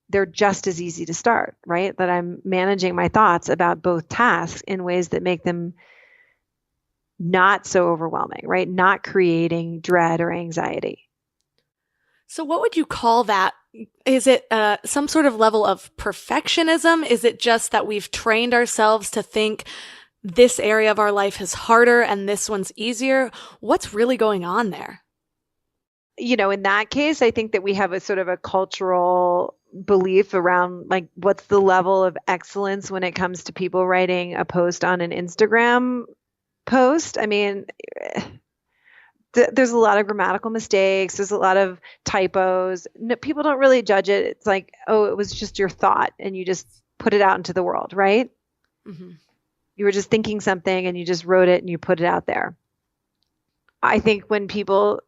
they're just as easy to start, right? That I'm managing my thoughts about both tasks in ways that make them not so overwhelming, right? Not creating dread or anxiety. So what would you call that? Is it some sort of level of perfectionism? Is it just that we've trained ourselves to think this area of our life is harder and this one's easier? What's really going on there? In that case, I think that we have a sort of a cultural belief around like what's the level of excellence when it comes to people writing a post on an Instagram post. I mean, there's a lot of grammatical mistakes. There's a lot of typos. No, people don't really judge it. It's like, oh, it was just your thought and you just put it out into the world, right? Mm-hmm. You were just thinking something and you just wrote it and you put it out there. I think when people,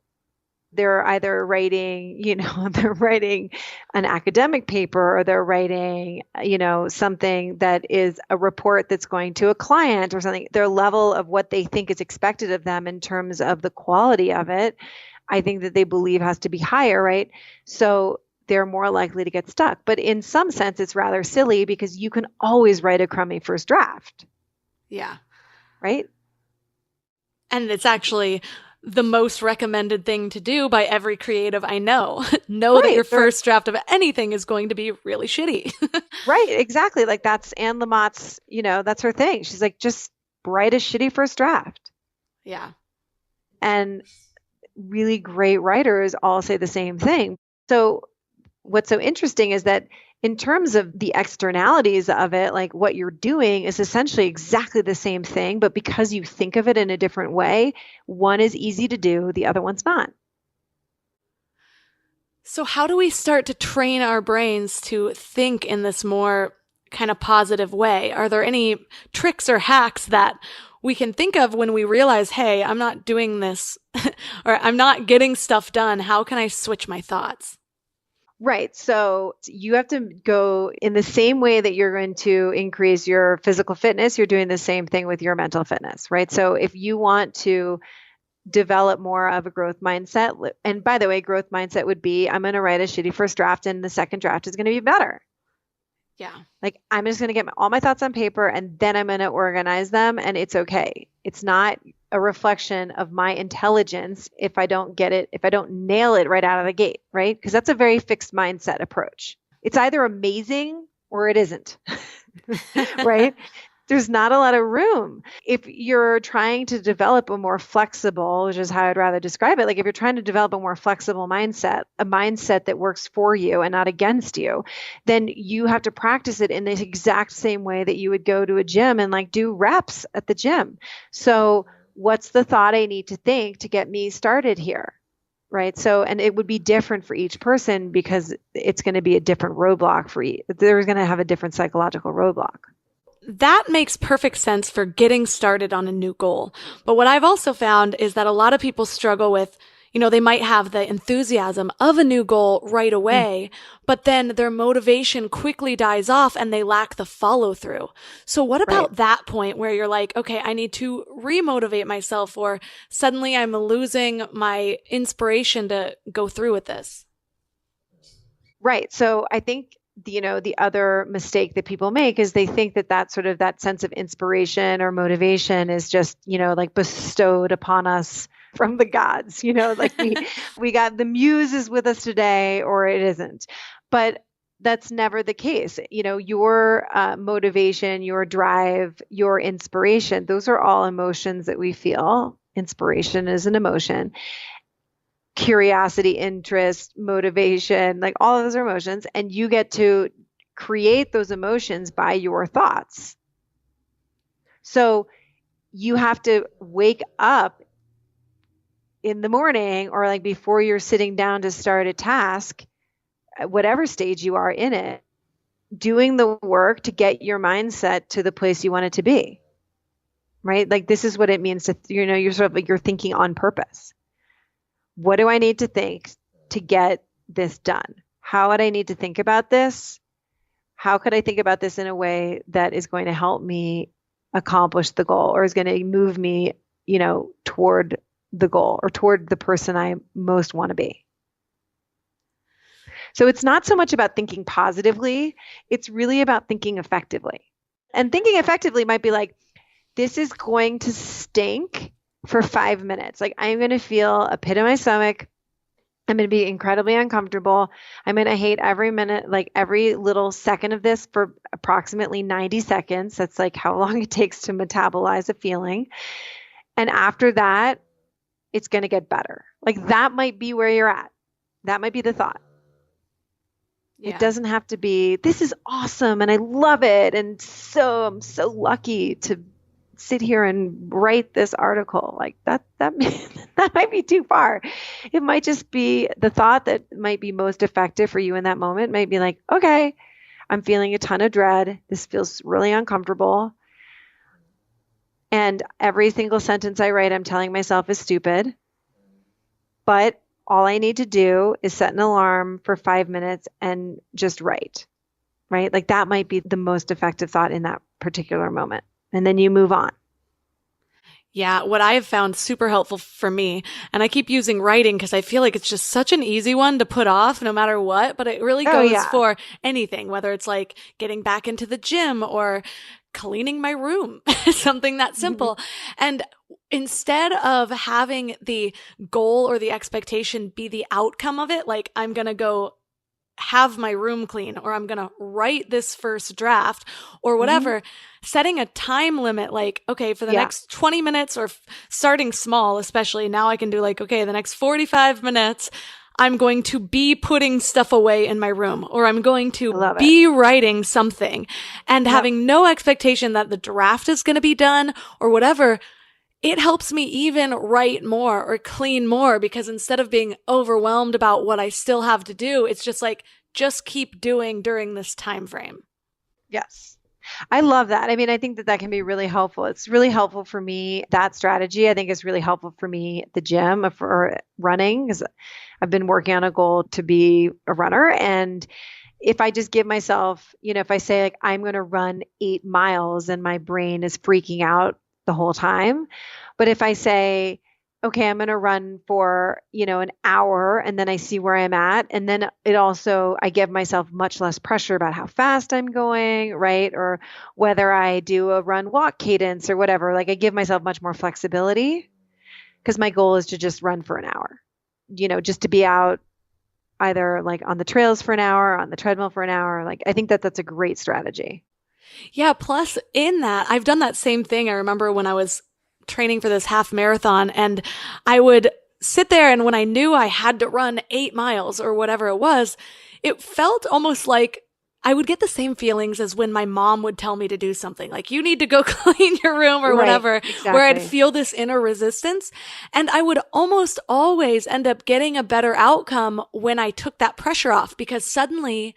they're either writing, they're writing an academic paper or they're writing, something that is a report that's going to a client or something, their level of what they think is expected of them in terms of the quality of it, I think that they believe has to be higher, right? So they're more likely to get stuck. But in some sense, it's rather silly because you can always write a crummy first draft. Yeah. Right? And it's actually the most recommended thing to do by every creative I know. Know that your first draft of anything is going to be really shitty. Right, exactly. Like that's Anne Lamott's, that's her thing. She's like, just write a shitty first draft. Yeah. And really great writers all say the same thing. So what's so interesting is that in terms of the externalities of it, like what you're doing is essentially exactly the same thing, but because you think of it in a different way, one is easy to do, the other one's not. So how do we start to train our brains to think in this more kind of positive way? Are there any tricks or hacks that we can think of when we realize, hey, I'm not doing this or I'm not getting stuff done? How can I switch my thoughts? Right. So you have to go in the same way that you're going to increase your physical fitness, you're doing the same thing with your mental fitness, right? So if you want to develop more of a growth mindset, and by the way, growth mindset would be, I'm going to write a shitty first draft and the second draft is going to be better. Yeah. Like, I'm just going to get all my thoughts on paper and then I'm going to organize them, and it's okay. It's not a reflection of my intelligence if I don't get it, if I don't nail it right out of the gate, right? Because that's a very fixed mindset approach. It's either amazing or it isn't, right? There's not a lot of room. If you're trying to develop a more flexible, which is how I'd rather describe it, like if you're trying to develop a more flexible mindset, a mindset that works for you and not against you, then you have to practice it in the exact same way that you would go to a gym and like do reps at the gym. So what's the thought I need to think to get me started here? Right. So, and it would be different for each person because it's going to be a different roadblock for each. They're going to have a different psychological roadblock. That makes perfect sense for getting started on a new goal. But what I've also found is that a lot of people struggle with, they might have the enthusiasm of a new goal right away, but then their motivation quickly dies off and they lack the follow through. So what about that point where you're like, okay, I need to remotivate myself, or suddenly I'm losing my inspiration to go through with this? Right. So I think the other mistake that people make is they think that sort of that sense of inspiration or motivation is just, like bestowed upon us from the gods, like we got the muse is with us today, or it isn't. But that's never the case. Your motivation, your drive, your inspiration, those are all emotions that we feel. Inspiration is an emotion. Curiosity, interest, motivation, like all of those are emotions, and you get to create those emotions by your thoughts. So you have to wake up in the morning, or like before you're sitting down to start a task, at whatever stage you are in it, doing the work to get your mindset to the place you want it to be. Right? Like, this is what it means to, you're sort of like, you're thinking on purpose. What do I need to think to get this done? How would I need to think about this? How could I think about this in a way that is going to help me accomplish the goal, or is going to move me, toward the goal or toward the person I most want to be? So it's not so much about thinking positively. It's really about thinking effectively. And thinking effectively might be like, this is going to stink for 5 minutes. Like, I'm going to feel a pit in my stomach. I'm going to be incredibly uncomfortable. I'm going to hate every minute, like every little second of this for approximately 90 seconds. That's like how long it takes to metabolize a feeling. And after that, it's going to get better. Like, that might be where you're at. That might be the thought. Yeah. It doesn't have to be, this is awesome and I love it. And so I'm so lucky to sit here and write this article. Like that might be too far. It might just be the thought that might be most effective for you in that moment. Might be like, okay, I'm feeling a ton of dread. This feels really uncomfortable. And every single sentence I write, I'm telling myself is stupid. But all I need to do is set an alarm for 5 minutes and just write, right? Like, that might be the most effective thought in that particular moment. And then you move on. Yeah, what I have found super helpful for me, and I keep using writing because I feel like it's just such an easy one to put off no matter what, but it really goes for anything, whether it's like getting back into the gym or cleaning my room, something that simple. Mm-hmm. And instead of having the goal or the expectation be the outcome of it, like I'm going to go have my room clean, or I'm going to write this first draft or whatever, setting a time limit, like, okay, for the next 20 minutes, or starting small, especially now I can do like, okay, the next 45 minutes, I'm going to be putting stuff away in my room, or I'm going to be writing something, and having no expectation that the draft is going to be done or whatever. It helps me even write more or clean more, because instead of being overwhelmed about what I still have to do, it's just like, just keep doing during this time frame. Yes. I love that. I mean, I think that can be really helpful. It's really helpful for me. That strategy, I think, is really helpful for me at the gym for running, because I've been working on a goal to be a runner. And if I just give myself, if I say like, I'm going to run 8 miles and my brain is freaking out the whole time. But if I say, okay, I'm going to run for, an hour, and then I see where I'm at. And then I give myself much less pressure about how fast I'm going, right? Or whether I do a run walk cadence or whatever. Like I give myself much more flexibility because my goal is to just run for an hour, just to be out either like on the trails for an hour, on the treadmill for an hour. Like I think that that's a great strategy. Yeah. Plus in that, I've done that same thing. I remember when I was training for this half marathon and I would sit there, and when I knew I had to run 8 miles or whatever it was, it felt almost like I would get the same feelings as when my mom would tell me to do something like, you need to go clean your room or whatever, exactly. Where I'd feel this inner resistance. And I would almost always end up getting a better outcome when I took that pressure off, because suddenly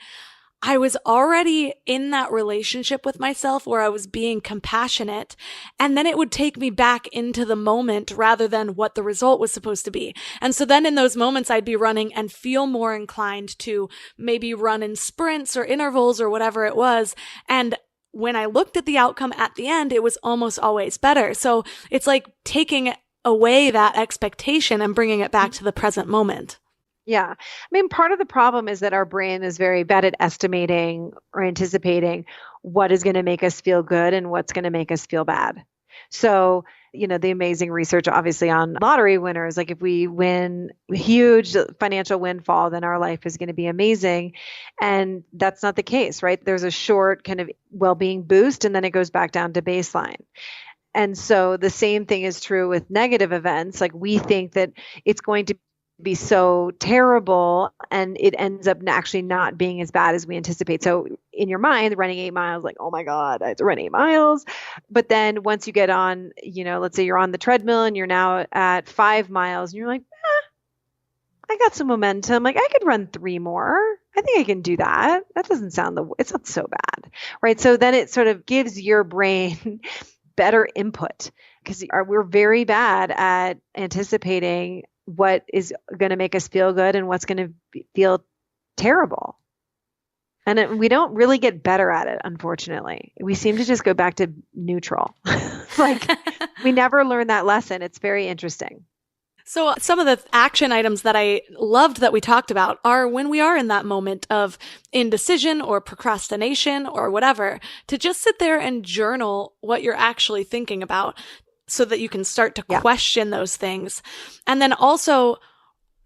I was already in that relationship with myself where I was being compassionate, and then it would take me back into the moment rather than what the result was supposed to be. And so then in those moments, I'd be running and feel more inclined to maybe run in sprints or intervals or whatever it was. And when I looked at the outcome at the end, it was almost always better. So it's like taking away that expectation and bringing it back to the present moment. Yeah. I mean, part of the problem is that our brain is very bad at estimating or anticipating what is going to make us feel good and what's going to make us feel bad. So, the amazing research obviously on lottery winners, like if we win a huge financial windfall, then our life is going to be amazing. And that's not the case, right? There's a short kind of well-being boost, and then it goes back down to baseline. And so the same thing is true with negative events. Like we think that it's going to be so terrible, and it ends up actually not being as bad as we anticipate. So in your mind, running 8 miles, like, oh my God, I have to run 8 miles. But then once you get on, let's say you're on the treadmill and you're now at 5 miles and you're like, I got some momentum. Like I could run 3 more. I think I can do that. That doesn't sound it's not so bad, right? So then it sort of gives your brain better input, because we're very bad at anticipating what is going to make us feel good and what's going to feel terrible. And we don't really get better at it, unfortunately. We seem to just go back to neutral. Like we never learn that lesson. It's very interesting. So some of the action items that I loved that we talked about are when we are in that moment of indecision or procrastination or whatever, to just sit there and journal what you're actually thinking about, so that you can start to question those things. And then also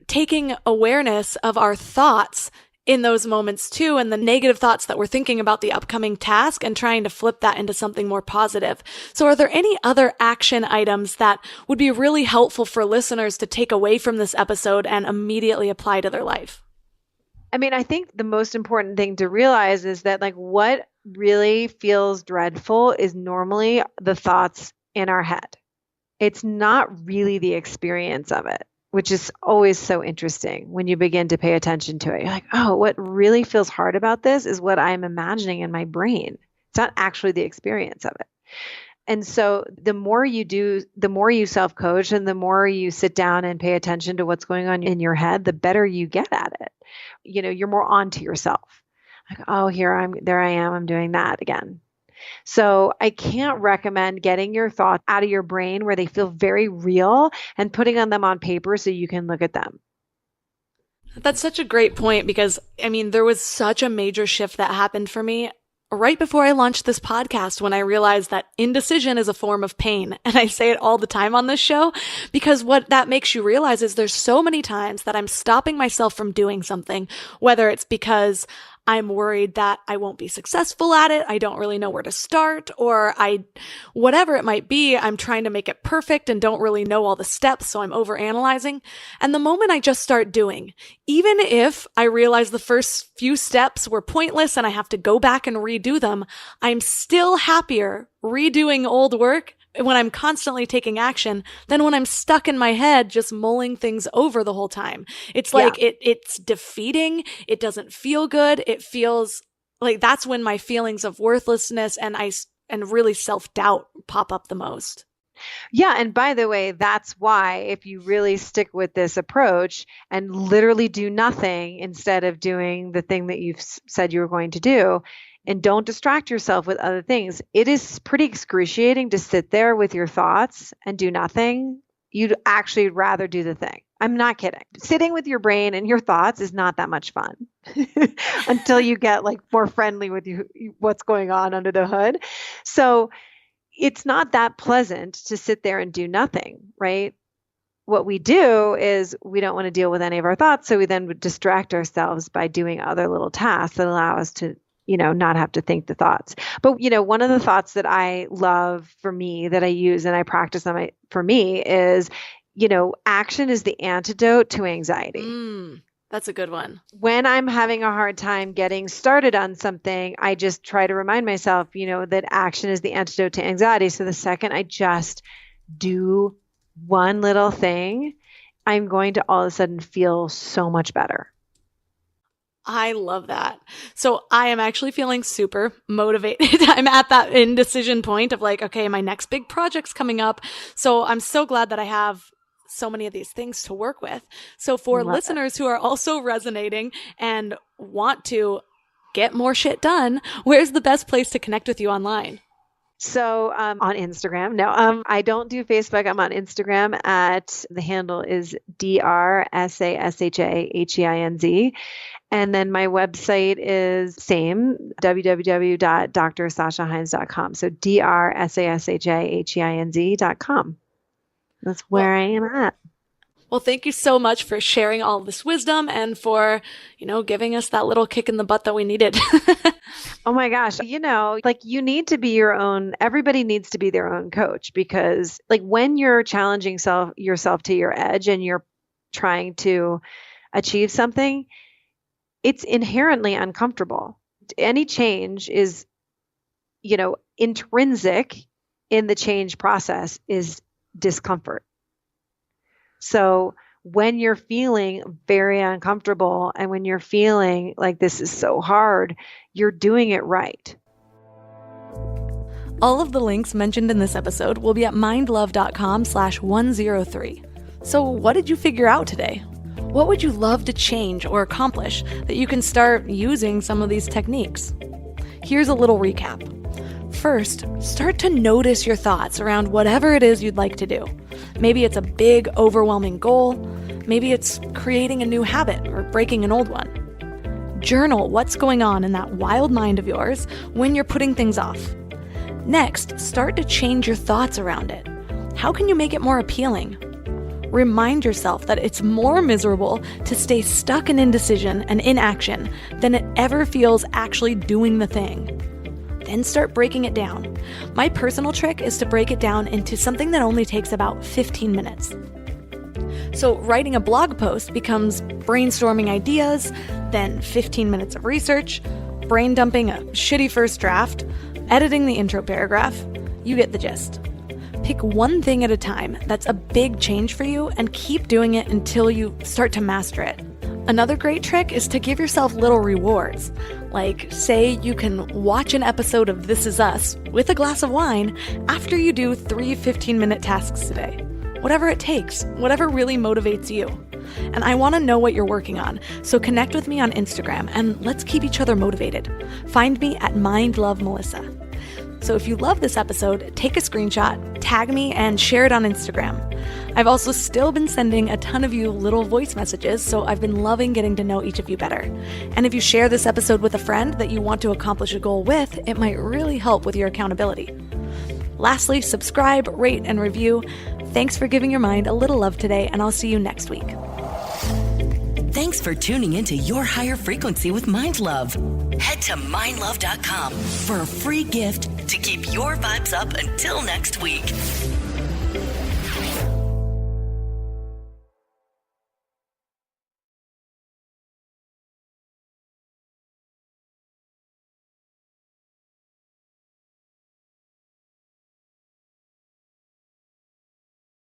taking awareness of our thoughts in those moments too, and the negative thoughts that we're thinking about the upcoming task, and trying to flip that into something more positive. So are there any other action items that would be really helpful for listeners to take away from this episode and immediately apply to their life? I mean, I think the most important thing to realize is that like what really feels dreadful is normally the thoughts in our head. It's not really the experience of it, which is always so interesting when you begin to pay attention to it. You're like, oh, what really feels hard about this is what I'm imagining in my brain. It's not actually the experience of it. And so the more you do, the more you self-coach and the more you sit down and pay attention to what's going on in your head, the better you get at it. You're more onto yourself. Like, oh, there I am, I'm doing that again. So I can't recommend getting your thoughts out of your brain where they feel very real and putting them on paper so you can look at them. That's such a great point, because there was such a major shift that happened for me right before I launched this podcast, when I realized that indecision is a form of pain. And I say it all the time on this show, because what that makes you realize is there's so many times that I'm stopping myself from doing something, whether it's because I'm worried that I won't be successful at it, I don't really know where to start, or whatever it might be, I'm trying to make it perfect and don't really know all the steps, so I'm overanalyzing. And the moment I just start doing, even if I realize the first few steps were pointless and I have to go back and redo them, I'm still happier redoing old work when I'm constantly taking action than when I'm stuck in my head just mulling things over the whole time. It's like it's defeating. It doesn't feel good. It feels like that's when my feelings of worthlessness and really self-doubt pop up the most. Yeah. And by the way, that's why if you really stick with this approach and literally do nothing instead of doing the thing that you've said you were going to do, and don't distract yourself with other things, it is pretty excruciating to sit there with your thoughts and do nothing, you'd actually rather do the thing. I'm not kidding. Sitting with your brain and your thoughts is not that much fun until you get like more friendly with what's going on under the hood. So it's not that pleasant to sit there and do nothing, right? What we do is we don't want to deal with any of our thoughts. So we then would distract ourselves by doing other little tasks that allow us to, not have to think the thoughts. But, one of the thoughts that I love for me that I use and I practice for me is, action is the antidote to anxiety. That's a good one. When I'm having a hard time getting started on something, I just try to remind myself, that action is the antidote to anxiety. So the second I just do one little thing, I'm going to all of a sudden feel so much better. I love that. So I am actually feeling super motivated. I'm at that indecision point of like, okay, my next big project's coming up. So I'm so glad that I have so many of these things to work with. So for listeners who are also resonating and want to get more shit done, where's the best place to connect with you online? So on Instagram. No, I don't do Facebook. I'm on Instagram the handle is DrSashaheinz. And then my website is same, www.drsashaheinz.com. So DrSashaheinz.com. That's where I am at. Well, thank you so much for sharing all this wisdom and for, giving us that little kick in the butt that we needed. Oh my gosh. You need to be everybody needs to be their own coach, because like when you're challenging yourself to your edge and you're trying to achieve something, it's inherently uncomfortable. Any change is, intrinsic in the change process is discomfort. So when you're feeling very uncomfortable and when you're feeling like this is so hard, you're doing it right. All of the links mentioned in this episode will be at mindlove.com/103. So what did you figure out today? What would you love to change or accomplish that you can start using some of these techniques? Here's a little recap. First, start to notice your thoughts around whatever it is you'd like to do. Maybe it's a big, overwhelming goal. Maybe it's creating a new habit or breaking an old one. Journal what's going on in that wild mind of yours when you're putting things off. Next, start to change your thoughts around it. How can you make it more appealing? Remind yourself that it's more miserable to stay stuck in indecision and inaction than it ever feels actually doing the thing. Then start breaking it down. My personal trick is to break it down into something that only takes about 15 minutes. So writing a blog post becomes brainstorming ideas, then 15 minutes of research, brain dumping a shitty first draft, editing the intro paragraph. You get the gist. Pick one thing at a time that's a big change for you and keep doing it until you start to master it. Another great trick is to give yourself little rewards. Like, say you can watch an episode of This Is Us with a glass of wine after you do 3 15-minute tasks today. Whatever it takes, whatever really motivates you. And I want to know what you're working on, so connect with me on Instagram and let's keep each other motivated. Find me at MindLoveMelissa. So if you love this episode, take a screenshot, tag me, and share it on Instagram. I've also still been sending a ton of you little voice messages, so I've been loving getting to know each of you better. And if you share this episode with a friend that you want to accomplish a goal with, it might really help with your accountability. Lastly, subscribe, rate, and review. Thanks for giving your mind a little love today, and I'll see you next week. Thanks for tuning into Your Higher Frequency with Mind Love. Head to mindlove.com for a free gift to keep your vibes up until next week.